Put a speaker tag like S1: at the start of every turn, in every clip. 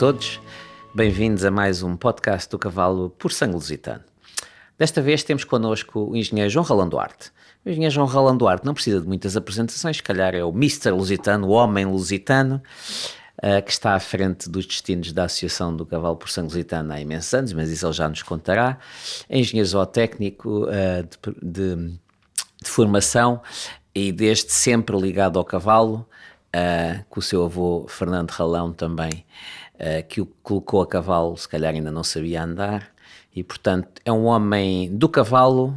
S1: todos, bem-vindos a mais um podcast do Cavalo por Sangue Lusitano. Desta vez temos connosco o engenheiro João Rolão Duarte. O engenheiro João Rolão Duarte não precisa de muitas apresentações, se calhar é o Mr. Lusitano, o homem lusitano, que está à frente dos destinos da Associação do Cavalo por Sangue Lusitano há imensos anos, mas isso ele já nos contará. É engenheiro zootécnico de formação e desde sempre ligado ao cavalo, com o seu avô Fernando Ralão também, que o colocou a cavalo, se calhar ainda não sabia andar, e portanto é um homem do cavalo,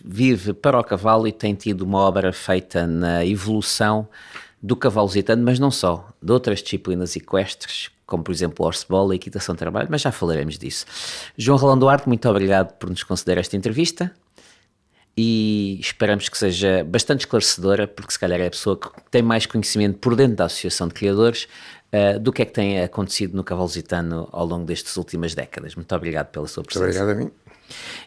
S1: vive para o cavalo e tem tido uma obra feita na evolução do cavalo lusitano, mas não só, de outras disciplinas equestres, como por exemplo o horseball e a equitação de trabalho, mas já falaremos disso. João Rolão Duarte, muito obrigado por nos conceder esta entrevista. E esperamos que seja bastante esclarecedora, porque se calhar é a pessoa que tem mais conhecimento por dentro da Associação de Criadores do que é que tem acontecido no cavalo lusitano ao longo destas últimas décadas. Muito obrigado pela sua presença.
S2: Muito obrigado a mim.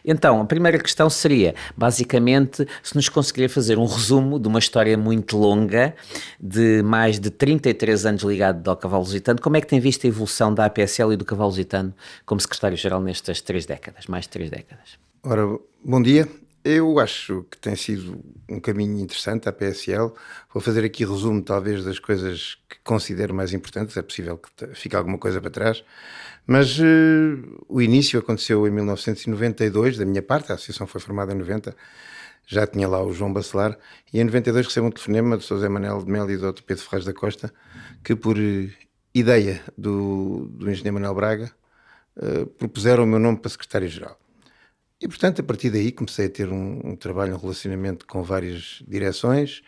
S1: Então, a primeira questão seria, basicamente, se nos conseguiria fazer um resumo de uma história muito longa, de mais de 33 anos ligado ao cavalo lusitano. Como é que tem visto a evolução da APSL e do cavalo lusitano como secretário-geral nestas 3 décadas, mais de 3 décadas?
S2: Ora, bom dia. Eu acho que tem sido um caminho interessante a PSL. Vou fazer aqui resumo talvez das coisas que considero mais importantes, é possível que fique alguma coisa para trás, mas o início aconteceu em 1992, da minha parte, a associação foi formada em 90, já tinha lá o João Bacelar, e em 92 recebo um telefonema do Sr. José Manuel de Melo e do Dr. Pedro Ferraz da Costa, que por ideia do engenheiro Manuel Braga, propuseram o meu nome para secretário-geral. E, portanto, a partir daí comecei a ter um trabalho, um relacionamento com várias direções,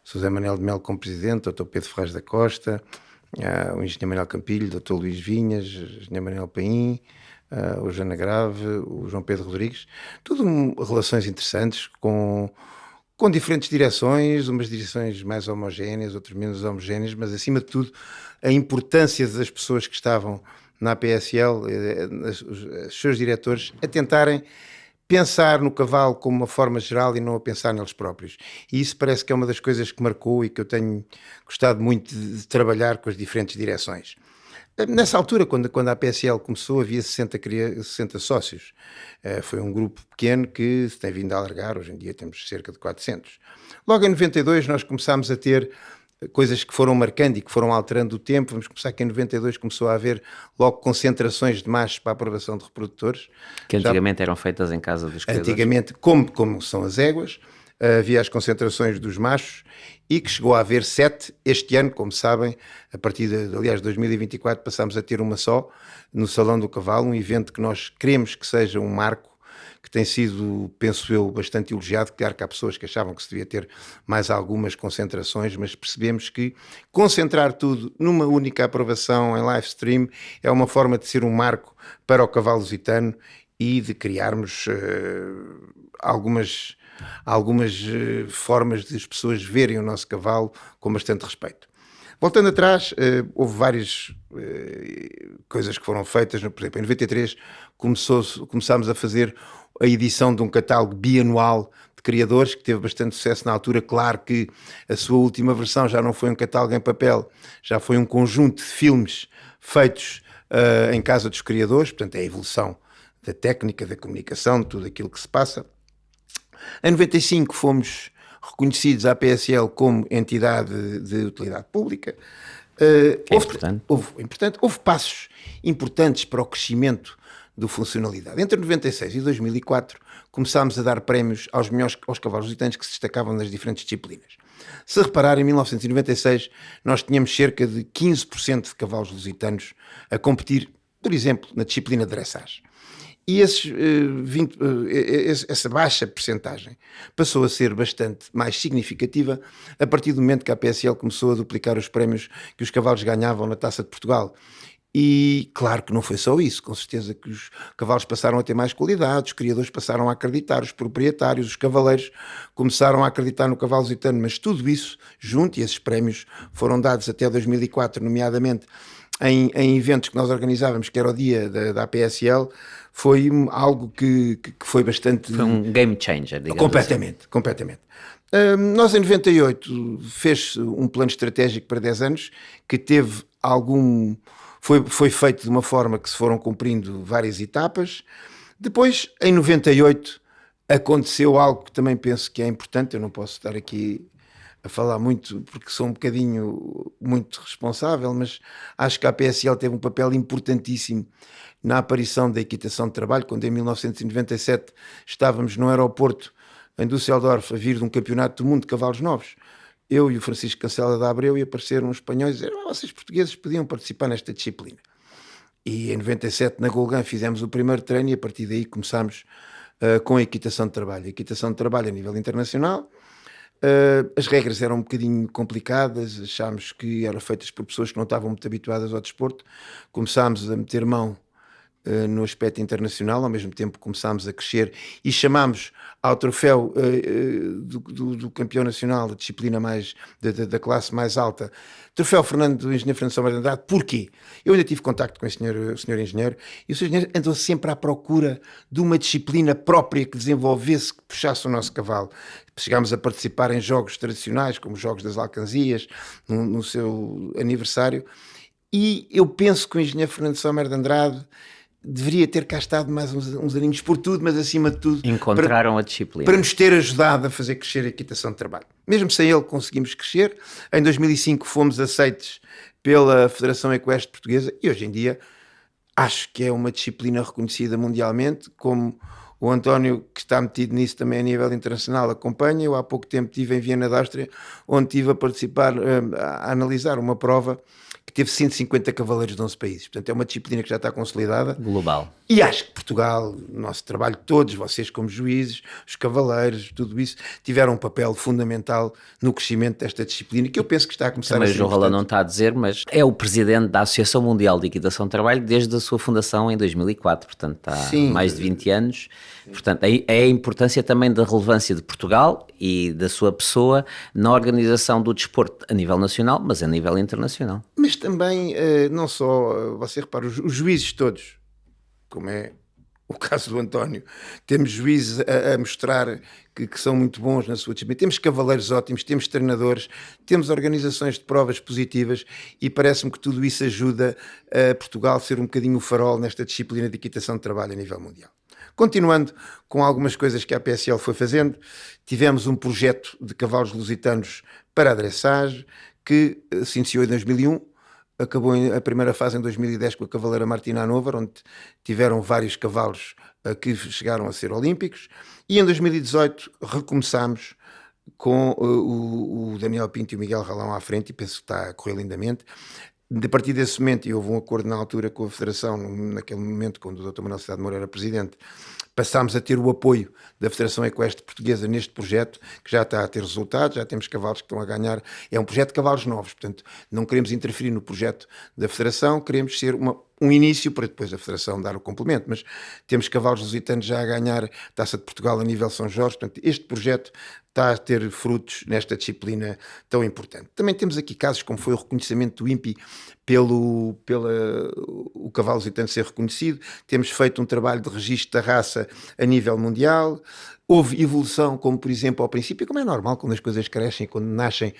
S2: José Manuel de Melo como presidente, Dr. Pedro Ferraz da Costa, o engenheiro Manuel Campilho, Dr. Luís Vinhas, o engenheiro Manuel Paim, o Jana Grave, o João Pedro Rodrigues, tudo relações interessantes com diferentes direções, umas direções mais homogéneas, outras menos homogéneas, mas acima de tudo a importância das pessoas que estavam na APSL, os seus diretores, a tentarem pensar no cavalo como uma forma geral e não a pensar neles próprios. E isso parece que é uma das coisas que marcou e que eu tenho gostado muito de trabalhar com as diferentes direções. Nessa altura, quando a APSL começou, havia 60 sócios. Foi um grupo pequeno que se tem vindo a alargar, hoje em dia temos cerca de 400. Logo em 92 nós começámos a ter coisas que foram marcando e que foram alterando o tempo. Vamos começar que em 92 começou a haver logo concentrações de machos para a aprovação de reprodutores.
S1: Que antigamente eram feitas em casa dos criadores.
S2: Antigamente, como são as éguas, havia as concentrações dos machos e que chegou a haver 7. Este ano, como sabem, a partir de 2024 passámos a ter uma só no Salão do Cavalo, um evento que nós queremos que seja um marco, que tem sido, penso eu, bastante elogiado. Claro que há pessoas que achavam que se devia ter mais algumas concentrações, mas percebemos que concentrar tudo numa única aprovação em live stream é uma forma de ser um marco para o cavalo lusitano e de criarmos algumas formas de as pessoas verem o nosso cavalo com bastante respeito. Voltando atrás, houve várias coisas que foram feitas. Por exemplo, em 93 começámos a fazer a edição de um catálogo bianual de criadores, que teve bastante sucesso na altura. Claro que a sua última versão já não foi um catálogo em papel, já foi um conjunto de filmes feitos em casa dos criadores, portanto é a evolução da técnica, da comunicação, de tudo aquilo que se passa. Em 95 fomos reconhecidos à PSL como entidade de utilidade pública. Houve passos importantes para o crescimento da funcionalidade. Entre 96 e 2004 começámos a dar prémios aos cavalos lusitanos que se destacavam nas diferentes disciplinas. Se reparar, em 1996 nós tínhamos cerca de 15% de cavalos lusitanos a competir, por exemplo, na disciplina de dressage. E essa baixa percentagem passou a ser bastante mais significativa a partir do momento que a PSL começou a duplicar os prémios que os cavalos ganhavam na Taça de Portugal. E claro que não foi só isso, com certeza que os cavalos passaram a ter mais qualidade, os criadores passaram a acreditar, os proprietários, os cavaleiros começaram a acreditar no cavalo lusitano, mas tudo isso junto, e esses prémios foram dados até 2004, nomeadamente em eventos que nós organizávamos, que era o dia da APSL, foi algo que foi bastante...
S1: Foi um game changer, digamos
S2: completamente,
S1: assim.
S2: Completamente. Nós em 98 fez um plano estratégico para 10 anos que teve algum Foi feito de uma forma que se foram cumprindo várias etapas. Depois, em 98, aconteceu algo que também penso que é importante. Eu não posso estar aqui a falar muito porque sou um bocadinho muito responsável, mas acho que a PSL teve um papel importantíssimo na aparição da equitação de trabalho, quando em 1997 estávamos no aeroporto em Düsseldorf a vir de um campeonato do mundo de cavalos novos. Eu e o Francisco Cancela da Abreu, e apareceram uns espanhóis e disseram: vocês portugueses podiam participar nesta disciplina. E em 97 na Golgan fizemos o primeiro treino, e a partir daí começámos com a equitação de trabalho. A equitação de trabalho a nível internacional. As regras eram um bocadinho complicadas, achámos que eram feitas por pessoas que não estavam muito habituadas ao desporto. Começámos a meter mão no aspecto internacional, ao mesmo tempo começámos a crescer e chamámos ao troféu do campeão nacional, da disciplina mais da classe mais alta, troféu do engenheiro Fernando Sombra de Andrade. Porquê? Eu ainda tive contacto com o senhor engenheiro, e o senhor engenheiro andou sempre à procura de uma disciplina própria que desenvolvesse, que puxasse o nosso cavalo. Chegámos a participar em jogos tradicionais, como os Jogos das Alcancias, no seu aniversário, e eu penso que o engenheiro Fernando Sombra de Andrade deveria ter cá estado mais uns aninhos por tudo, mas acima de tudo
S1: encontraram a disciplina
S2: para nos ter ajudado a fazer crescer a equitação de trabalho. Mesmo sem ele conseguimos crescer. Em 2005 fomos aceitos pela Federação Equestre Portuguesa, e hoje em dia acho que é uma disciplina reconhecida mundialmente, como o António, que está metido nisso também a nível internacional, acompanha. Eu há pouco tempo estive em Viena da Áustria, onde estive a participar, a analisar uma prova que teve 150 cavaleiros de 11 países. Portanto, é uma disciplina que já está consolidada.
S1: Global.
S2: E acho que Portugal, o nosso trabalho, todos vocês como juízes, os cavaleiros, tudo isso, tiveram um papel fundamental no crescimento desta disciplina, que eu penso que está a começar
S1: também
S2: a ser
S1: o João Rolão
S2: importante.
S1: não está a dizer, mas é o presidente da Associação Mundial de Equitação de Trabalho desde a sua fundação em 2004, portanto há
S2: Sim.
S1: mais de 20 anos. Portanto, é a importância também da relevância de Portugal e da sua pessoa na organização do desporto a nível nacional, mas a nível internacional.
S2: Mas também, não só, você repara, os juízes todos, como é o caso do António, temos juízes a mostrar que são muito bons na sua disciplina, temos cavaleiros ótimos, temos treinadores, temos organizações de provas positivas, e parece-me que tudo isso ajuda a Portugal a ser um bocadinho o farol nesta disciplina de equitação de trabalho a nível mundial. Continuando com algumas coisas que a PSL foi fazendo, tivemos um projeto de cavalos lusitanos para a dressage, que se iniciou em 2001, acabou a primeira fase em 2010 com a Cavaleira Martina Hanover, onde tiveram vários cavalos que chegaram a ser olímpicos, e em 2018 recomeçámos com o Daniel Pinto e o Miguel Ralão à frente, e penso que está a correr lindamente. A partir desse momento, e houve um acordo na altura com a Federação, naquele momento, quando o Dr. Manuel Cidade Moura era presidente, passámos a ter o apoio da Federação Equestre Portuguesa neste projeto, que já está a ter resultados, já temos cavalos que estão a ganhar. É um projeto de cavalos novos, portanto, não queremos interferir no projeto da Federação, queremos ser um início para depois a Federação dar o complemento, mas temos cavalos lusitanos já a ganhar Taça de Portugal a nível São Jorge, portanto, este projeto está a ter frutos nesta disciplina tão importante. Também temos aqui casos como foi o reconhecimento do INPI pelo o cavalo lusitano ser reconhecido. Temos feito um trabalho de registro da raça a nível mundial. Houve evolução, como por exemplo ao princípio, como é normal quando as coisas crescem, quando nascem,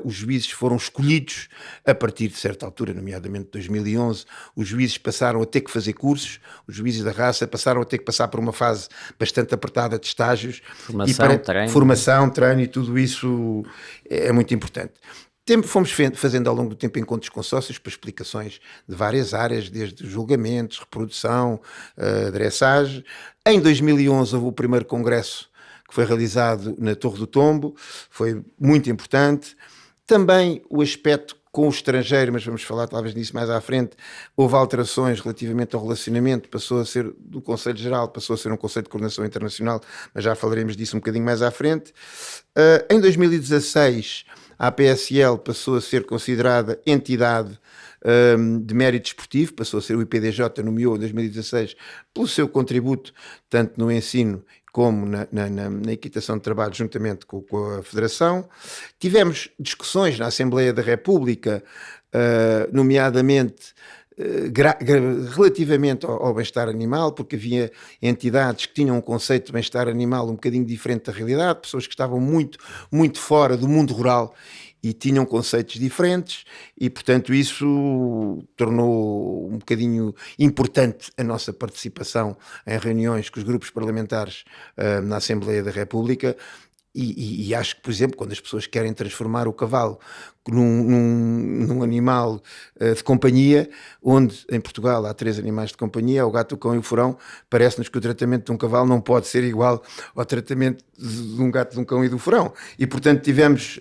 S2: os juízes foram escolhidos a partir de certa altura, nomeadamente 2011, os juízes passaram a ter que fazer cursos, os juízes da raça passaram a ter que passar por uma fase bastante apertada de estágios. Formação, treino, e tudo isso é muito importante. Fomos fazendo ao longo do tempo encontros com sócios para explicações de várias áreas, desde julgamentos, reprodução, dressage. Em 2011 houve o primeiro congresso que foi realizado na Torre do Tombo, foi muito importante. Também o aspecto com o estrangeiro, mas vamos falar talvez disso mais à frente, houve alterações relativamente ao relacionamento, passou a ser do Conselho Geral, passou a ser um Conselho de Coordenação Internacional, mas já falaremos disso um bocadinho mais à frente. Em 2016, a APSL passou a ser considerada entidade de mérito desportivo, passou a ser o IPDJ, nomeou em 2016 pelo seu contributo, tanto no ensino como na equitação de trabalho, juntamente com a Federação. Tivemos discussões na Assembleia da República, nomeadamente relativamente ao bem-estar animal, porque havia entidades que tinham um conceito de bem-estar animal um bocadinho diferente da realidade, pessoas que estavam muito, muito fora do mundo rural, e tinham conceitos diferentes e, portanto, isso tornou um bocadinho importante a nossa participação em reuniões com os grupos parlamentares na Assembleia da República. E acho que, por exemplo, quando as pessoas querem transformar o cavalo num animal de companhia, onde em Portugal há 3 animais de companhia, o gato, o cão e o furão, parece-nos que o tratamento de um cavalo não pode ser igual ao tratamento de um gato, de um cão e do furão. E, portanto, tivemos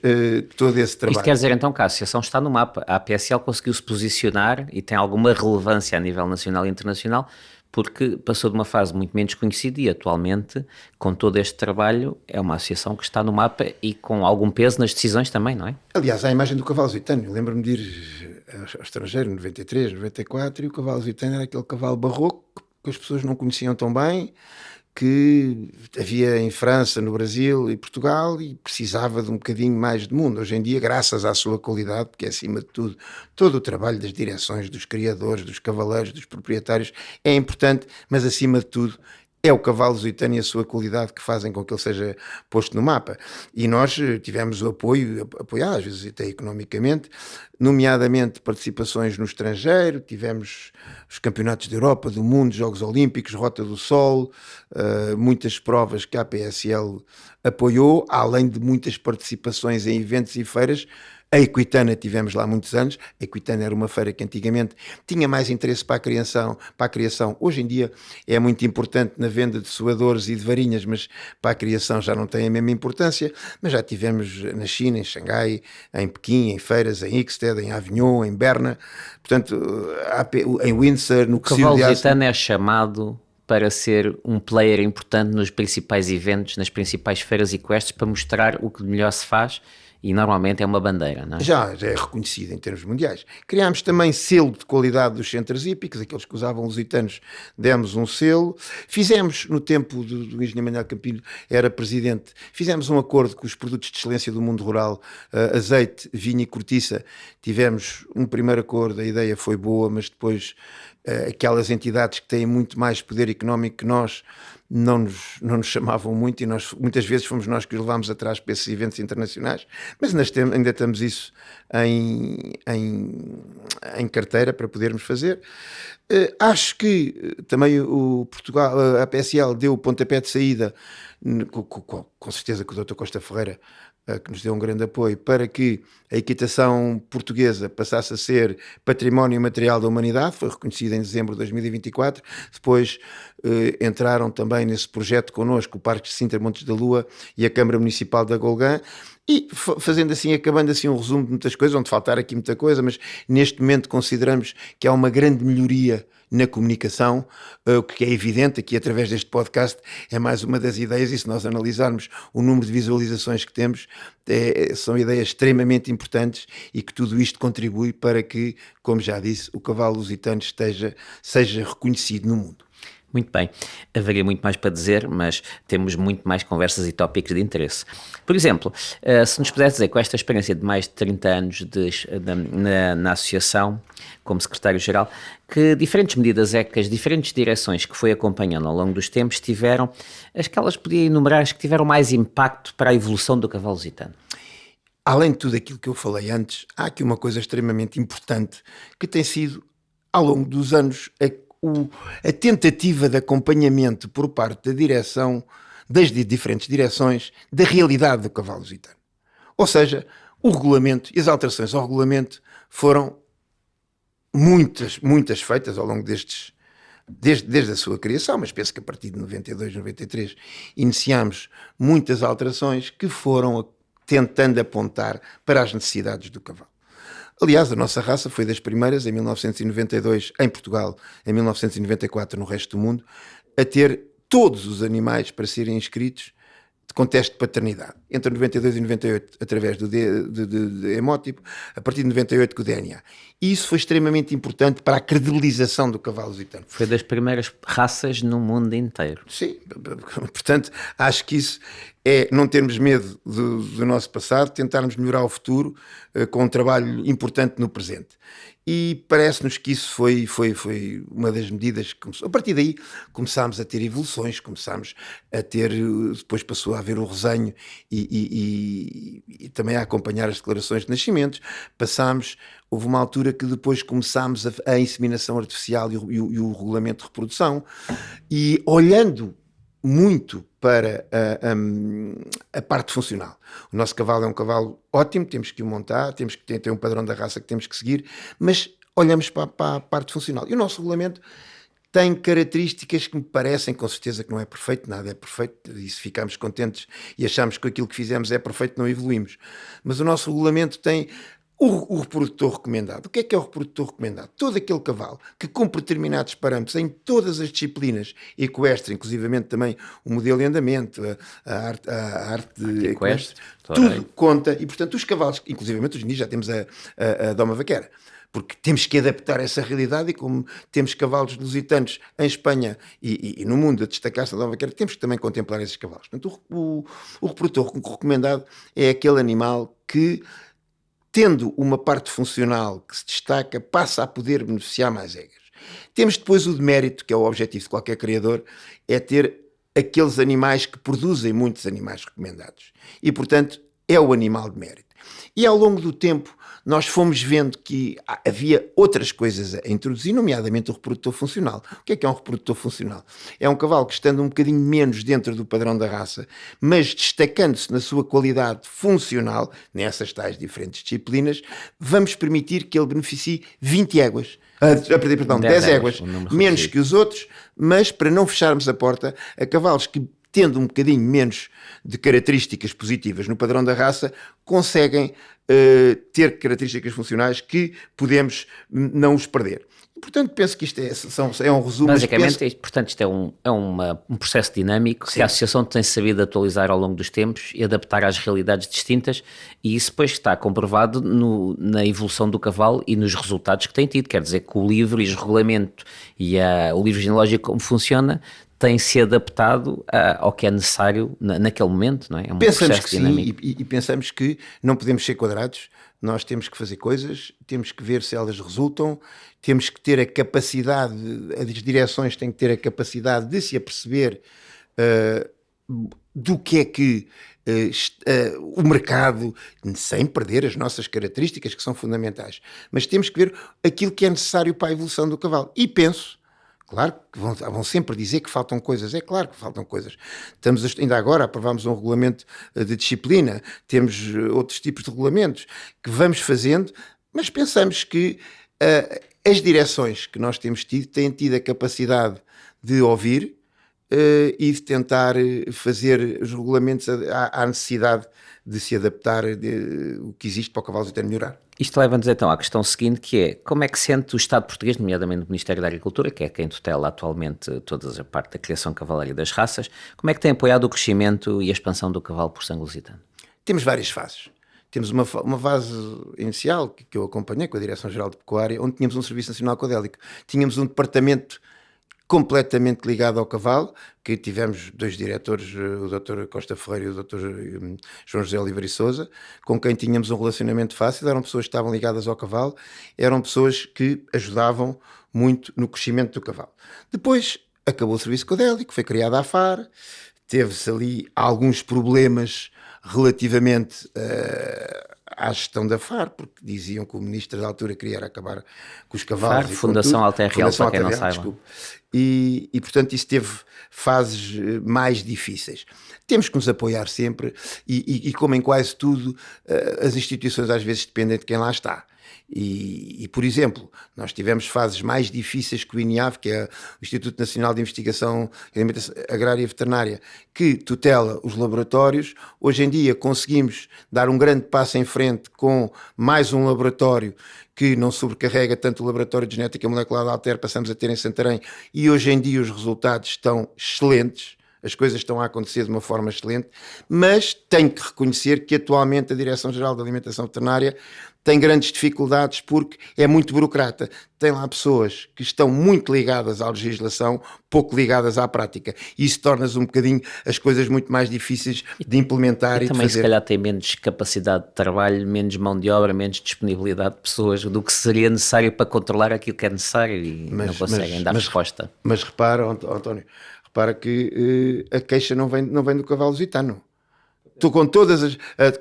S2: todo esse trabalho.
S1: Isto quer dizer, então, que a associação está no mapa. A APSL conseguiu se posicionar e tem alguma relevância a nível nacional e internacional, porque passou de uma fase muito menos conhecida e atualmente, com todo este trabalho, é uma associação que está no mapa e com algum peso nas decisões também, não é?
S2: Aliás, há a imagem do cavalo lusitano. Eu lembro-me de ir ao estrangeiro, em 93, 94, e o cavalo lusitano era aquele cavalo barroco que as pessoas não conheciam tão bem, que havia em França, no Brasil e Portugal e precisava de um bocadinho mais de mundo. Hoje em dia, graças à sua qualidade, porque é acima de tudo, todo o trabalho das direções, dos criadores, dos cavaleiros, dos proprietários é importante, mas acima de tudo é o cavalo lusitano e a sua qualidade que fazem com que ele seja posto no mapa. E nós tivemos o apoio, apoiado às vezes até economicamente, nomeadamente participações no estrangeiro, tivemos os campeonatos da Europa, do mundo, Jogos Olímpicos, Rota do Sol, muitas provas que a APSL apoiou, além de muitas participações em eventos e feiras. A Equitana tivemos lá muitos anos. A Equitana era uma feira que antigamente tinha mais interesse para a criação. Hoje em dia é muito importante na venda de suadores e de varinhas, mas para a criação já não tem a mesma importância. Mas já tivemos na China, em Xangai, em Pequim, em feiras, em Ixted, em Avignon, em Berna, portanto, em Windsor, no
S1: O cavalo lusitano é chamado para ser um player importante nos principais eventos, nas principais feiras equestres, para mostrar o que melhor se faz. E normalmente é uma bandeira, não é?
S2: Já é reconhecido em termos mundiais. Criámos também selo de qualidade dos centros hípicos, aqueles que usavam lusitanos, demos um selo. Fizemos, no tempo do engenheiro Manuel Campilho, era presidente, fizemos um acordo com os produtos de excelência do mundo rural, azeite, vinho e cortiça. Tivemos um primeiro acordo, a ideia foi boa, mas depois aquelas entidades que têm muito mais poder económico que nós, não nos chamavam muito e nós, muitas vezes fomos nós que os levámos atrás para esses eventos internacionais, mas ainda temos isso em carteira para podermos fazer. Acho que também a PSL deu o pontapé de saída, com certeza que o Dr. Costa Ferreira, que nos deu um grande apoio, para que a equitação portuguesa passasse a ser património material da humanidade, foi reconhecida em dezembro de 2024, depois entraram também nesse projeto connosco o Parque de Sintra Montes da Lua e a Câmara Municipal da Golgã, e fazendo assim, acabando assim um resumo de muitas coisas, onde faltar aqui muita coisa, mas neste momento consideramos que há uma grande melhoria na comunicação, o que é evidente aqui através deste podcast é mais uma das ideias, e se nós analisarmos o número de visualizações que temos, são ideias extremamente importantes e que tudo isto contribui para que, como já disse, o cavalo lusitano seja reconhecido no mundo.
S1: Muito bem, haveria muito mais para dizer, mas temos muito mais conversas e tópicos de interesse. Por exemplo, se nos pudesse dizer, com esta experiência de mais de 30 anos na associação, como secretário-geral, que diferentes medidas é que as diferentes direções que foi acompanhando ao longo dos tempos tiveram, as que elas podia enumerar, as que tiveram mais impacto para a evolução do cavalo lusitano?
S2: Além de tudo aquilo que eu falei antes, há aqui uma coisa extremamente importante que tem sido, ao longo dos anos, a tentativa de acompanhamento por parte da direção, das diferentes direções, da realidade do cavalo lusitano. Ou seja, o regulamento e as alterações ao regulamento foram muitas feitas ao longo desde a sua criação, mas penso que a partir de 92, 93, iniciámos muitas alterações que foram tentando apontar para as necessidades do cavalo. Aliás, a nossa raça foi das primeiras, em 1992 em Portugal, em 1994 no resto do mundo, a ter todos os animais para serem inscritos com teste de paternidade. Entre 92 e 98 através do hemótipo, a partir de 98 com o DNA. E isso foi extremamente importante para a credibilização do cavalo lusitano.
S1: Foi das primeiras raças no mundo inteiro.
S2: Sim, portanto, acho que isso é não termos medo do nosso passado, tentarmos melhorar o futuro com um trabalho importante no presente. E parece-nos que isso foi uma das medidas que começou. A partir daí começámos a ter evoluções, começámos a ter, depois passou a haver o resenho e e também a acompanhar as declarações de nascimentos. Houve uma altura que depois começámos a inseminação artificial e o regulamento de reprodução, e olhando muito para a parte funcional. O nosso cavalo é um cavalo ótimo, temos que o montar, temos que ter um padrão da raça que temos que seguir, mas olhamos para a parte funcional. E o nosso regulamento tem características que me parecem, com certeza que não é perfeito, nada é perfeito, e se ficarmos contentes e achamos que aquilo que fizemos é perfeito, não evoluímos. Mas o nosso regulamento tem o reprodutor recomendado. O que é o reprodutor recomendado? Todo aquele cavalo que cumpre determinados parâmetros em todas as disciplinas equestres, inclusivamente também o modelo de andamento, a arte de equestre, tudo conta, e portanto os cavalos, inclusivamente hoje em dia já temos a doma vaquera, porque temos que adaptar essa realidade, e como temos cavalos lusitanos em Espanha e no mundo a destacar-se na doma vaquera, temos que também contemplar esses cavalos. Portanto, o reprodutor recomendado é aquele animal que, tendo uma parte funcional que se destaca, passa a poder beneficiar mais éguas. Temos depois o demérito, que é o objetivo de qualquer criador, é ter aqueles animais que produzem muitos animais recomendados. E, portanto, é o animal de mérito. E ao longo do tempo nós fomos vendo que havia outras coisas a introduzir, nomeadamente o reprodutor funcional. O que é um reprodutor funcional? É um cavalo que, estando um bocadinho menos dentro do padrão da raça, mas destacando-se na sua qualidade funcional, nessas tais diferentes disciplinas, vamos permitir que ele beneficie 20 éguas. Perdão, 10 éguas, menos que os outros, mas para não fecharmos a porta a cavalos que, tendo um bocadinho menos de características positivas no padrão da raça, conseguem ter características funcionais que podemos não os perder. Portanto, penso que isto é um resumo.
S1: Basicamente, portanto, isto é um processo dinâmico. Sim. Que a associação tem sabido atualizar ao longo dos tempos e adaptar às realidades distintas, e isso depois está comprovado na evolução do cavalo e nos resultados que tem tido. Quer dizer que o livro e o regulamento e o livro genealógico, como funciona, tem-se adaptado ao que é necessário naquele momento, não é? É um processo dinâmico.
S2: E pensamos que não podemos ser quadrados, nós temos que fazer coisas, temos que ver se elas resultam, temos que ter a capacidade, as direções têm que ter a capacidade de se aperceber do que é que o mercado, sem perder as nossas características que são fundamentais, mas temos que ver aquilo que é necessário para a evolução do cavalo. E penso, claro que vão sempre dizer que faltam coisas. É claro que faltam coisas. Ainda agora aprovámos um regulamento de disciplina, temos outros tipos de regulamentos que vamos fazendo, mas pensamos que as direções que nós temos tido têm tido a capacidade de ouvir e de tentar fazer os regulamentos à necessidade de se adaptar o que existe para o cavalo até melhorar.
S1: Isto leva-nos então à questão seguinte, que é: como é que sente o Estado português, nomeadamente o Ministério da Agricultura, que é quem tutela atualmente toda a parte da criação cavalária das raças, como é que tem apoiado o crescimento e a expansão do cavalo por sangue lusitano?
S2: Temos várias fases. Temos uma fase inicial que eu acompanhei com a Direção-Geral de Pecuária, onde tínhamos um Serviço Nacional Codélico. Tínhamos um departamento completamente ligado ao cavalo, que tivemos dois diretores, o Dr. Costa Ferreira e o Dr. João José Oliveira e Sousa, com quem tínhamos um relacionamento fácil. Eram pessoas que estavam ligadas ao cavalo, eram pessoas que ajudavam muito no crescimento do cavalo. Depois acabou o Serviço Codélico, foi criada a FAR, teve-se ali alguns problemas relativamente à gestão da FAR, porque diziam que o ministro da altura queria acabar com os cavalos.
S1: FAR, Fundação Alter Real, para quem não saiba.
S2: E, portanto, isso teve fases mais difíceis. Temos que nos apoiar sempre e como em quase tudo, as instituições às vezes dependem de quem lá está. E, por exemplo, nós tivemos fases mais difíceis que o INIAV, que é o Instituto Nacional de Investigação Agrária e Veterinária, que tutela os laboratórios. Hoje em dia conseguimos dar um grande passo em frente com mais um laboratório que não sobrecarrega tanto o Laboratório de Genética Molecular da Alter, passamos a ter em Santarém, e hoje em dia os resultados estão excelentes. As coisas estão a acontecer de uma forma excelente, mas tenho que reconhecer que atualmente a Direção-Geral de Alimentação Veterinária tem grandes dificuldades porque é muito burocrata. Tem lá pessoas que estão muito ligadas à legislação, pouco ligadas à prática. E isso torna-se um bocadinho as coisas muito mais difíceis de implementar e
S1: também,
S2: de fazer.
S1: Se calhar, tem menos capacidade de trabalho, menos mão de obra, menos disponibilidade de pessoas do que seria necessário para controlar aquilo que é necessário e não conseguem dar resposta.
S2: Mas repara, António, repara que a queixa não vem do cavalo lusitano. com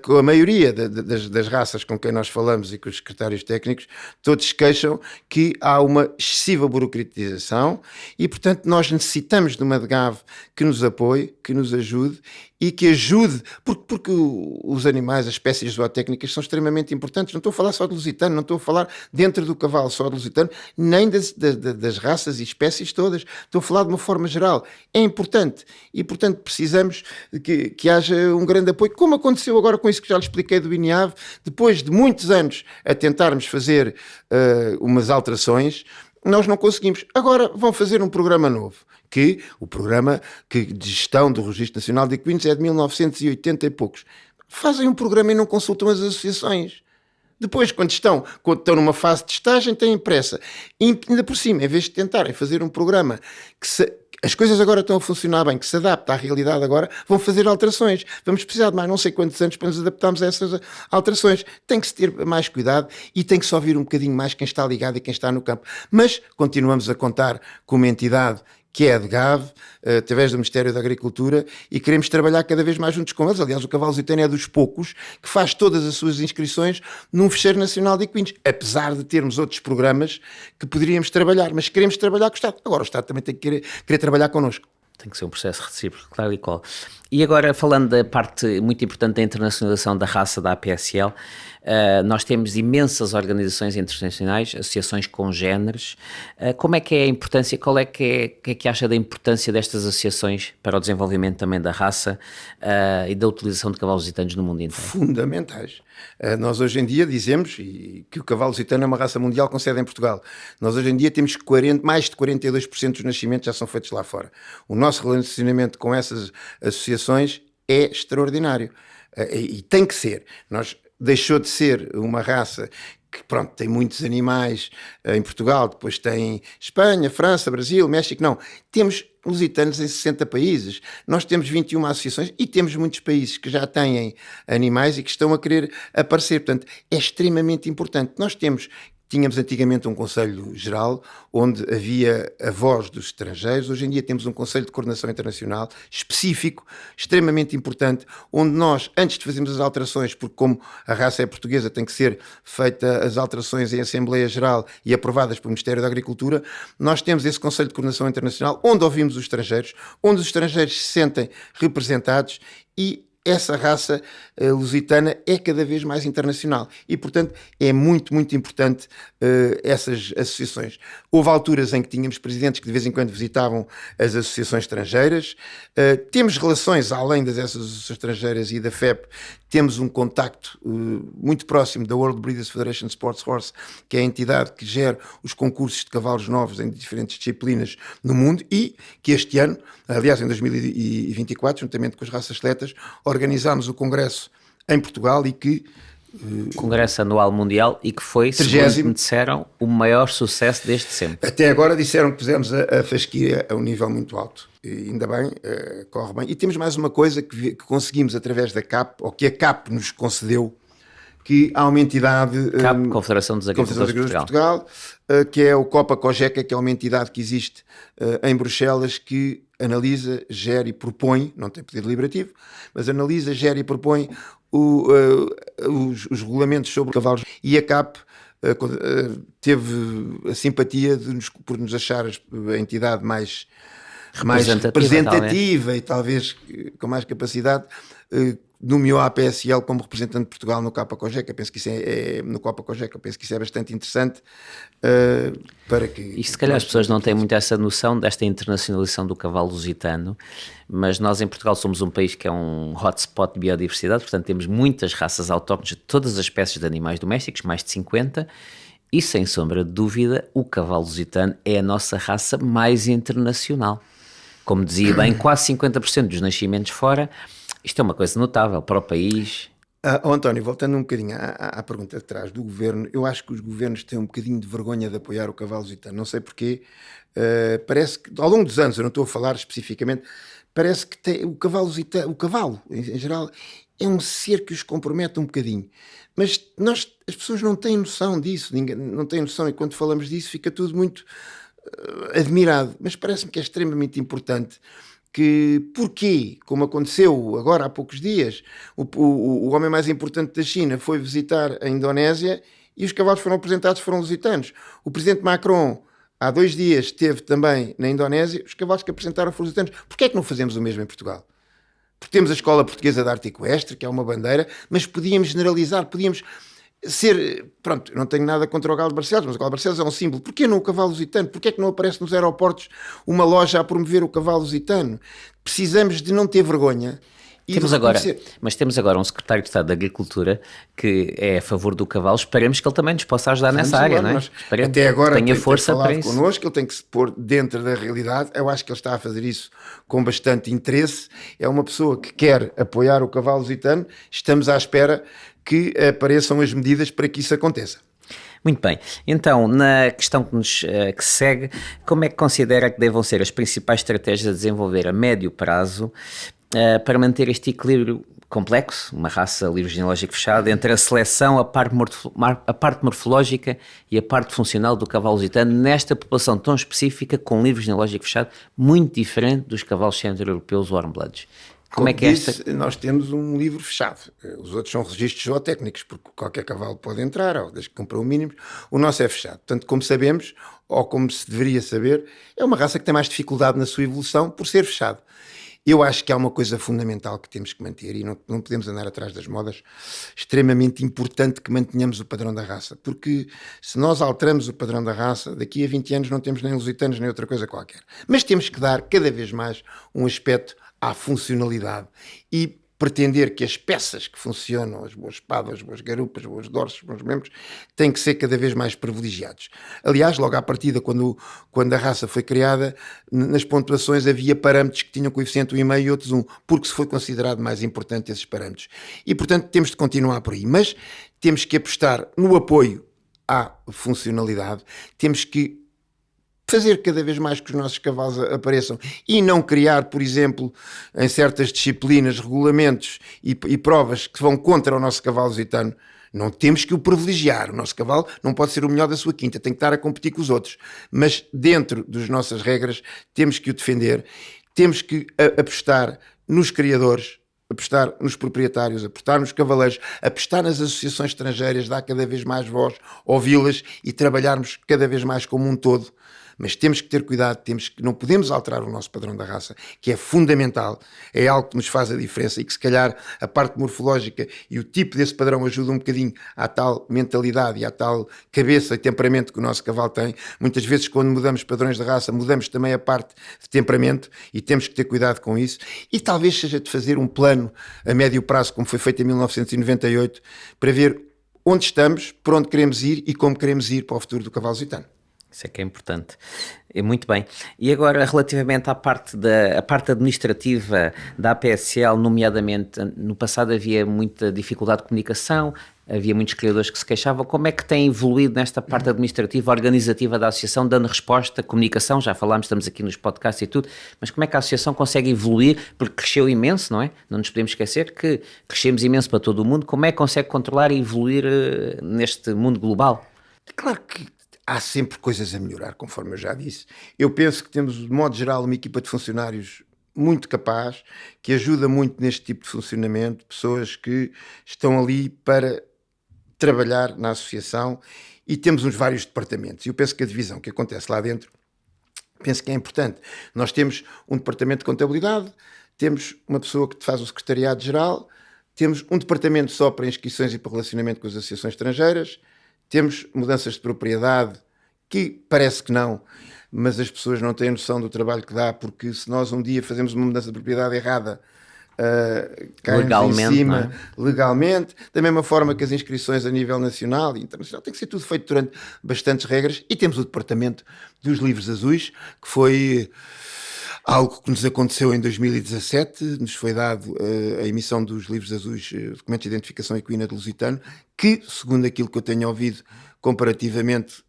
S2: com a maioria das raças com quem nós falamos e com os secretários técnicos, todos se queixam que há uma excessiva burocratização e, portanto, nós necessitamos de uma DGAV que nos apoie, que nos ajude e que ajude, porque os animais, as espécies zootécnicas são extremamente importantes. Não estou a falar só de lusitano, não estou a falar dentro do cavalo só de lusitano, nem das raças e espécies todas. Estou a falar de uma forma geral. É importante e, portanto, precisamos que haja um grande apoio, como aconteceu agora com isso que já lhe expliquei do INIAV, depois de muitos anos a tentarmos fazer umas alterações, nós não conseguimos. Agora vão fazer um programa novo, que o programa de gestão do Registro Nacional de Equinos é de 1980 e poucos. Fazem um programa e não consultam as associações. Depois, quando estão numa fase de testagem, têm pressa. E ainda por cima, em vez de tentarem fazer um programa as coisas agora estão a funcionar bem, que se adapta à realidade agora, vão fazer alterações. Vamos precisar de mais não sei quantos anos para nos adaptarmos a essas alterações. Tem que se ter mais cuidado e tem que se ouvir um bocadinho mais quem está ligado e quem está no campo. Mas continuamos a contar com uma entidade que é a DGAV, através do Ministério da Agricultura, e queremos trabalhar cada vez mais juntos com eles. Aliás, o cavalo lusitano é dos poucos que faz todas as suas inscrições num fecheiro nacional de equinos, apesar de termos outros programas que poderíamos trabalhar, mas queremos trabalhar com o Estado. Agora o Estado também tem que querer trabalhar connosco.
S1: Tem que ser um processo recíproco, claro e qual. E agora, falando da parte muito importante da internacionalização da raça da APSL, nós temos imensas organizações internacionais, associações congêneres. Como é que é a importância, qual é que acha da importância destas associações para o desenvolvimento também da raça e da utilização de cavalos lusitanos no mundo inteiro?
S2: Fundamentais. Nós hoje em dia dizemos que o cavalo lusitano é uma raça mundial com sede em Portugal. Nós hoje em dia temos mais de 42% dos nascimentos já são feitos lá fora. O nosso relacionamento com essas associações é extraordinário e tem que ser. Deixou de ser uma raça que, pronto, tem muitos animais em Portugal, depois tem Espanha, França, Brasil, México, não. Temos lusitanos em 60 países, nós temos 21 associações e temos muitos países que já têm animais e que estão a querer aparecer, portanto, é extremamente importante. Tínhamos antigamente um Conselho Geral, onde havia a voz dos estrangeiros. Hoje em dia temos um Conselho de Coordenação Internacional específico, extremamente importante, onde nós, antes de fazermos as alterações, porque como a raça é portuguesa, tem que ser feita as alterações em Assembleia Geral e aprovadas pelo Ministério da Agricultura, nós temos esse Conselho de Coordenação Internacional, onde ouvimos os estrangeiros, onde os estrangeiros se sentem representados e essa raça lusitana é cada vez mais internacional e, portanto, é muito, muito importante essas associações. Houve alturas em que tínhamos presidentes que de vez em quando visitavam as associações estrangeiras. Temos relações, além dessas associações estrangeiras e da FEP, temos um contacto muito próximo da World Breeders Federation Sports Horse, que é a entidade que gera os concursos de cavalos novos em diferentes disciplinas no mundo e que este ano, aliás em 2024, juntamente com as raças seletas, organizámos o congresso em Portugal e que...
S1: Congresso Anual Mundial e que foi, segundo me disseram, o maior sucesso desde sempre.
S2: Até agora disseram que pusemos a fasquia a um nível muito alto. E ainda bem, corre bem. E temos mais uma coisa que conseguimos através da CAP, ou que a CAP nos concedeu, que há uma entidade...
S1: CAP, Confederação dos Agricultores de Portugal,
S2: que é o Copa Cogeca, que é uma entidade que existe em Bruxelas, que analisa, gera e propõe, não tem poder deliberativo, mas analisa, gera e propõe os regulamentos sobre cavalos. E a CAP teve a simpatia por nos achar a entidade mais representativa e talvez com mais capacidade, nomeou a APSL como representante de Portugal no Copa Cogeca. Penso que isso no Copa Cogeca, penso que isso é bastante interessante para que...
S1: E se calhar as pessoas não têm muito essa noção desta internacionalização do cavalo lusitano, mas nós em Portugal somos um país que é um hotspot de biodiversidade, portanto temos muitas raças autóctones de todas as espécies de animais domésticos, mais de 50, e sem sombra de dúvida o cavalo lusitano é a nossa raça mais internacional. Como dizia bem, quase 50% dos nascimentos fora. Isto é uma coisa notável para o país.
S2: António, voltando um bocadinho à pergunta de trás do governo, eu acho que os governos têm um bocadinho de vergonha de apoiar o cavalo lusitano. Não sei porquê. Parece que, ao longo dos anos, eu não estou a falar especificamente, parece que o cavalo lusitano, o cavalo, em geral, é um ser que os compromete um bocadinho. Mas as pessoas não têm noção disso, ninguém não tem noção, e quando falamos disso fica tudo muito admirado. Mas parece-me que é extremamente importante que, porquê, como aconteceu agora há poucos dias, o homem mais importante da China foi visitar a Indonésia e os cavalos foram apresentados, foram lusitanos. O presidente Macron, há 2 dias, esteve também na Indonésia, os cavalos que apresentaram foram lusitanos. Porquê é que não fazemos o mesmo em Portugal? Porque temos a Escola Portuguesa de Arte Equestre, que é uma bandeira, mas podíamos generalizar, podíamos ser... Pronto, eu não tenho nada contra o Galo de Barcelos, mas o Galo de Barcelos é um símbolo. Porquê não o cavalo lusitano? Porquê é que não aparece nos aeroportos uma loja a promover o cavalo lusitano? Precisamos de não ter vergonha.
S1: Temos agora um secretário de Estado da Agricultura que é a favor do cavalo. Esperemos que ele também nos possa ajudar nessa área, não é?
S2: Até agora
S1: tenha força para isso.
S2: Connosco, ele tem que se pôr dentro da realidade. Eu acho que ele está a fazer isso com bastante interesse. É uma pessoa que quer apoiar o cavalo lusitano. Estamos à espera que apareçam as medidas para que isso aconteça.
S1: Muito bem. Então, na questão que segue, como é que considera que devam ser as principais estratégias a desenvolver a médio prazo para manter este equilíbrio complexo, uma raça livre genealógico fechada, entre a seleção, a parte morfológica e a parte funcional do cavalo lusitano, nesta população tão específica, com livre genealógico fechado, muito diferente dos cavalos centro-europeus ou warmbloods? Como é que é esta?
S2: Nós temos um livro fechado. Os outros são registros zootécnicos, porque qualquer cavalo pode entrar, ou desde que cumpra o mínimo. O nosso é fechado. Portanto, como sabemos, ou como se deveria saber, é uma raça que tem mais dificuldade na sua evolução por ser fechado. Eu acho que há uma coisa fundamental que temos que manter, e não podemos andar atrás das modas, extremamente importante que mantenhamos o padrão da raça, porque se nós alteramos o padrão da raça, daqui a 20 anos não temos nem lusitanos nem outra coisa qualquer. Mas temos que dar cada vez mais um aspecto à funcionalidade e pretender que as peças que funcionam, as boas espadas, as boas garupas, os bons dorsos, os bons membros, têm que ser cada vez mais privilegiados. Aliás, logo à partida, quando a raça foi criada, nas pontuações havia parâmetros que tinham coeficiente 1,5 e outros 1, porque se foi considerado mais importante esses parâmetros. E, portanto, temos de continuar por aí. Mas temos que apostar no apoio à funcionalidade, temos que fazer cada vez mais que os nossos cavalos apareçam e não criar, por exemplo, em certas disciplinas, regulamentos e provas que vão contra o nosso cavalo lusitano. Não temos que o privilegiar. O nosso cavalo não pode ser o melhor da sua quinta, tem que estar a competir com os outros. Mas dentro das nossas regras temos que o defender, temos que apostar nos criadores, apostar nos proprietários, apostar nos cavaleiros, apostar nas associações estrangeiras, dar cada vez mais voz, ouvi-las e trabalharmos cada vez mais como um todo. Mas temos que ter cuidado, não podemos alterar o nosso padrão da raça, que é fundamental, é algo que nos faz a diferença e que se calhar a parte morfológica e o tipo desse padrão ajuda um bocadinho à tal mentalidade e à tal cabeça e temperamento que o nosso cavalo tem. Muitas vezes quando mudamos padrões de raça, mudamos também a parte de temperamento e temos que ter cuidado com isso. E talvez seja de fazer um plano a médio prazo, como foi feito em 1998, para ver onde estamos, por onde queremos ir e como queremos ir para o futuro do cavalo lusitano.
S1: Isso é que é importante. Muito bem. E agora, relativamente à parte administrativa da APSL, nomeadamente, no passado havia muita dificuldade de comunicação, havia muitos criadores que se queixavam. Como é que tem evoluído nesta parte administrativa, organizativa da associação, dando resposta, comunicação? Já falámos, estamos aqui nos podcasts e tudo, mas como é que a associação consegue evoluir? Porque cresceu imenso, não é? Não nos podemos esquecer que crescemos imenso para todo o mundo. Como é que consegue controlar e evoluir neste mundo global?
S2: Claro que há sempre coisas a melhorar, conforme eu já disse. Eu penso que temos, de modo geral, uma equipa de funcionários muito capaz, que ajuda muito neste tipo de funcionamento, pessoas que estão ali para trabalhar na associação e temos uns vários departamentos. E eu penso que a divisão que acontece lá dentro, penso que é importante. Nós temos um departamento de contabilidade, temos uma pessoa que faz o secretariado-geral, temos um departamento só para inscrições e para relacionamento com as associações estrangeiras, temos mudanças de propriedade, que parece que não, mas as pessoas não têm noção do trabalho que dá, porque se nós um dia fazemos uma mudança de propriedade errada,
S1: legalmente,
S2: em cima, legalmente, da mesma forma que as inscrições a nível nacional e internacional, tem que ser tudo feito durante bastantes regras, e temos o departamento dos livros azuis, que foi algo que nos aconteceu em 2017, nos foi dado a emissão dos livros azuis, documentos de identificação equina do lusitano, que, segundo aquilo que eu tenho ouvido, comparativamente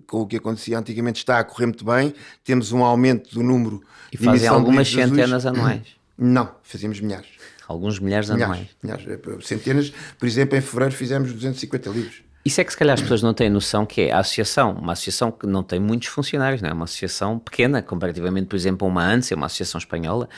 S2: com o que acontecia antigamente, está a correr muito bem. Temos um aumento do número
S1: de emissão. E fazem algumas centenas anuais?
S2: Não, fazíamos milhares.
S1: Alguns milhares anuais?
S2: Milhares. Centenas, por exemplo, em fevereiro fizemos 250 livros.
S1: Isso é que se calhar as pessoas não têm noção que é a associação, uma associação que não tem muitos funcionários, não é? Uma associação pequena, comparativamente, por exemplo, a uma ANSA, uma associação espanhola,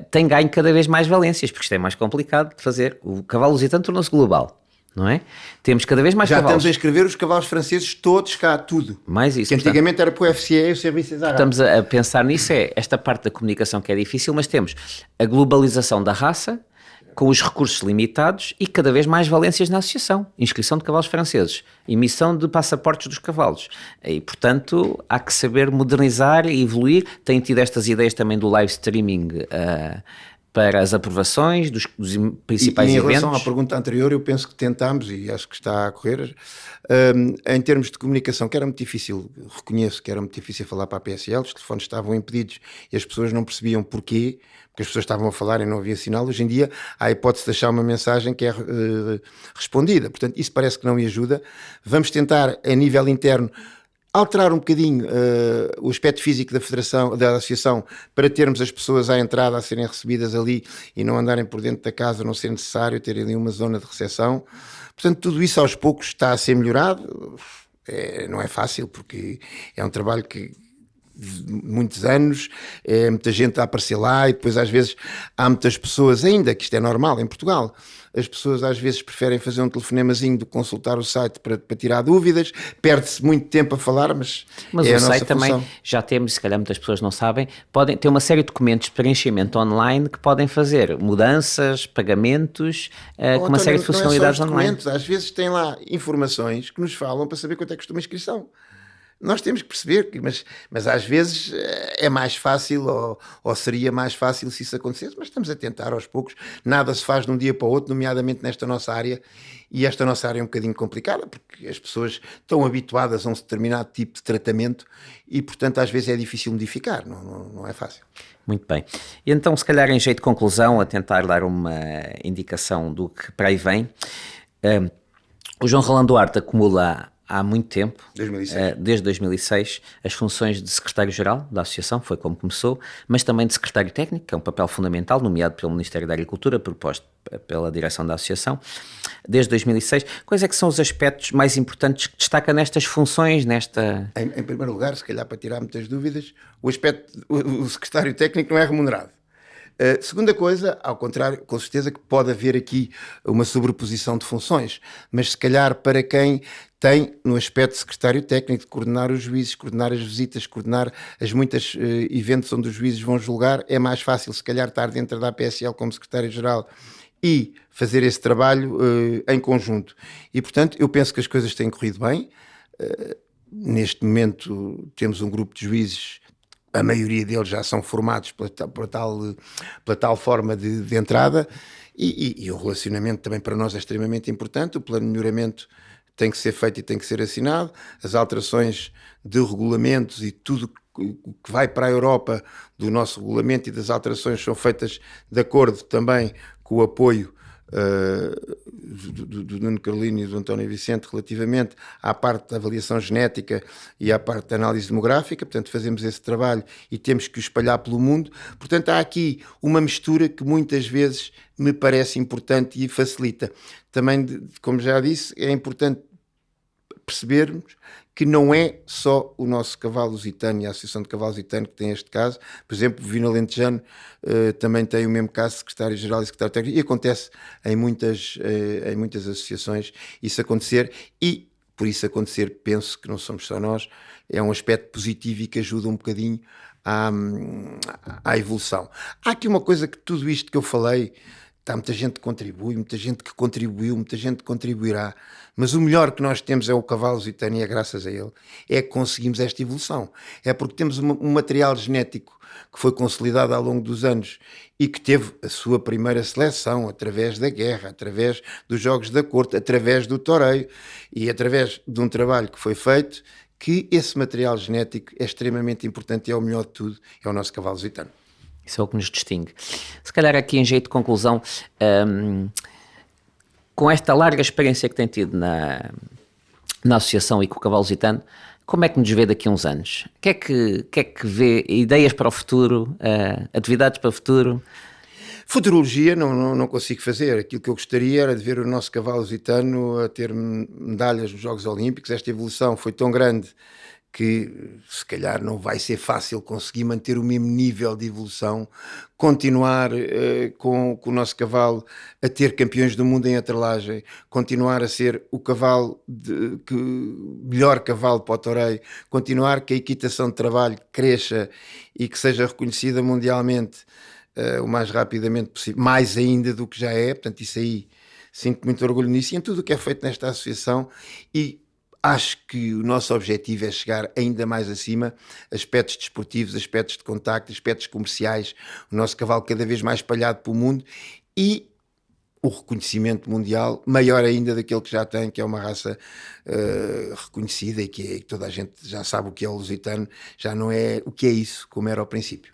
S1: tem ganho cada vez mais valências, porque isto é mais complicado de fazer. O cavalo lusitano tornou-se global, não é? Temos cada vez mais
S2: Já
S1: cavalos.
S2: estamos a inscrever os cavalos franceses todos cá, tudo.
S1: Mais isso.
S2: Que antigamente era para o FCE e o Serviço Exato.
S1: Estamos a pensar nisso, é esta parte da comunicação que é difícil, mas temos a globalização da raça, com os recursos limitados e cada vez mais valências na associação. Inscrição de cavalos franceses, emissão de passaportes dos cavalos. E, portanto, há que saber modernizar e evoluir. Tem tido estas ideias também do live streaming para as aprovações dos principais eventos.
S2: Em relação à pergunta anterior, eu penso que tentámos, e acho que está a correr, em termos de comunicação, que era muito difícil, reconheço que era muito difícil falar para a PSL, os telefones estavam impedidos e as pessoas não percebiam porquê, porque as pessoas estavam a falar e não havia sinal. Hoje em dia há a hipótese de deixar uma mensagem que é respondida, portanto isso parece que não me ajuda. Vamos tentar, a nível interno, alterar um bocadinho o aspecto físico da federação, da associação, para termos as pessoas à entrada a serem recebidas ali e não andarem por dentro da casa, não ser necessário terem ali uma zona de recepção. Portanto, tudo isso aos poucos está a ser melhorado. Não é fácil, porque é um trabalho que de muitos anos, muita gente a aparecer lá e depois às vezes há muitas pessoas ainda, que isto é normal em Portugal, as pessoas às vezes preferem fazer um telefonemazinho do que consultar o site para tirar dúvidas, perde-se muito tempo a falar, mas é
S1: o site também já temos, se calhar muitas pessoas não sabem, podem ter uma série de documentos de preenchimento online que podem fazer mudanças, pagamentos, com uma série de funcionalidades online.
S2: Às vezes tem lá informações que nos falam para saber quanto é que custa uma inscrição. Nós temos que perceber, mas às vezes é mais fácil ou seria mais fácil se isso acontecesse, mas estamos a tentar aos poucos. Nada se faz de um dia para o outro, nomeadamente nesta nossa área, e esta nossa área é um bocadinho complicada, porque as pessoas estão habituadas a um determinado tipo de tratamento e, portanto, às vezes é difícil modificar, não é fácil.
S1: Muito bem. E então, se calhar, em jeito de conclusão, a tentar dar uma indicação do que para aí vem, o João Rolando Duarte acumula há muito tempo,
S2: 2006.
S1: Desde 2006, as funções de secretário-geral da associação, foi como começou, mas também de secretário técnico, que é um papel fundamental, nomeado pelo Ministério da Agricultura, proposto pela direção da associação, desde 2006. Quais é que são os aspectos mais importantes que destaca nestas funções, nesta...
S2: Em primeiro lugar, se calhar para tirar muitas dúvidas, o secretário técnico não é remunerado. Segunda coisa, ao contrário, com certeza que pode haver aqui uma sobreposição de funções, mas se calhar para quem tem no aspecto de secretário técnico, de coordenar os juízes, coordenar as visitas, coordenar as muitas eventos onde os juízes vão julgar, é mais fácil se calhar estar dentro da APSL como secretário-geral e fazer esse trabalho em conjunto. E portanto eu penso que as coisas têm corrido bem. Neste momento temos um grupo de juízes, a maioria deles já são formados pela tal forma de entrada e o relacionamento também para nós é extremamente importante. O plano de melhoramento tem que ser feito e tem que ser assinado. As alterações de regulamentos e tudo o que vai para a Europa do nosso regulamento e das alterações são feitas de acordo também com o apoio do Nuno Carolino e do António Vicente relativamente à parte da avaliação genética e à parte da análise demográfica. Portanto, fazemos esse trabalho e temos que o espalhar pelo mundo. Portanto, há aqui uma mistura que muitas vezes me parece importante e facilita. Também, como já disse, é importante percebermos que não é só o nosso cavalo lusitano e a Associação de Cavalos Lusitanos que tem este caso. Por exemplo, o Vino Alentejano também tem o mesmo caso, secretário-geral e secretário técnico, e acontece em muitas associações isso acontecer, e por isso acontecer, penso que não somos só nós, é um aspecto positivo e que ajuda um bocadinho à evolução. Há aqui uma coisa que tudo isto que eu falei, há muita gente que contribui, muita gente que contribuiu, muita gente que contribuirá, mas o melhor que nós temos é o cavalo lusitano e é graças a ele, é que conseguimos esta evolução. É porque temos um material genético que foi consolidado ao longo dos anos e que teve a sua primeira seleção através da guerra, através dos jogos da corte, através do toureio e através de um trabalho que foi feito, que esse material genético é extremamente importante e é o melhor de tudo, é o nosso cavalo lusitano.
S1: Isso é o que nos distingue. Se calhar aqui em jeito de conclusão, com esta larga experiência que tem tido na associação e com o cavalo lusitano, como é que nos vê daqui a uns anos? O que é que vê? Ideias para o futuro? Atividades para o futuro?
S2: Futurologia não consigo fazer. Aquilo que eu gostaria era de ver o nosso cavalo lusitano a ter medalhas nos Jogos Olímpicos. Esta evolução foi tão grande que se calhar não vai ser fácil conseguir manter o mesmo nível de evolução, continuar com o nosso cavalo a ter campeões do mundo em atrelagem, continuar a ser o cavalo melhor cavalo para o toureio, continuar que a equitação de trabalho cresça e que seja reconhecida mundialmente o mais rapidamente possível, mais ainda do que já é. Portanto, isso aí, sinto muito orgulho nisso e em tudo o que é feito nesta associação, e acho que o nosso objetivo é chegar ainda mais acima, aspectos desportivos, aspectos de contacto, aspectos comerciais, o nosso cavalo cada vez mais espalhado pelo mundo e o reconhecimento mundial maior ainda daquele que já tem, que é uma raça reconhecida e que toda a gente já sabe o que é o lusitano, já não é o que é isso, como era ao princípio.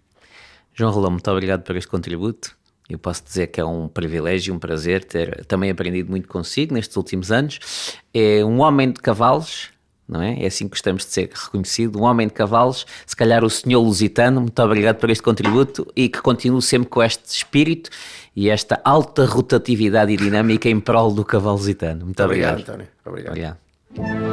S1: João Rolão, muito obrigado por este contributo. Eu posso dizer que é um privilégio, um prazer ter também aprendido muito consigo nestes últimos anos. É um homem de cavalos, não é? É assim que gostamos de ser reconhecido, um homem de cavalos, se calhar o senhor lusitano. Muito obrigado por este contributo e que continue sempre com este espírito e esta alta rotatividade e dinâmica em prol do cavalo lusitano. Muito obrigado.
S2: António. Obrigado.
S1: Obrigado.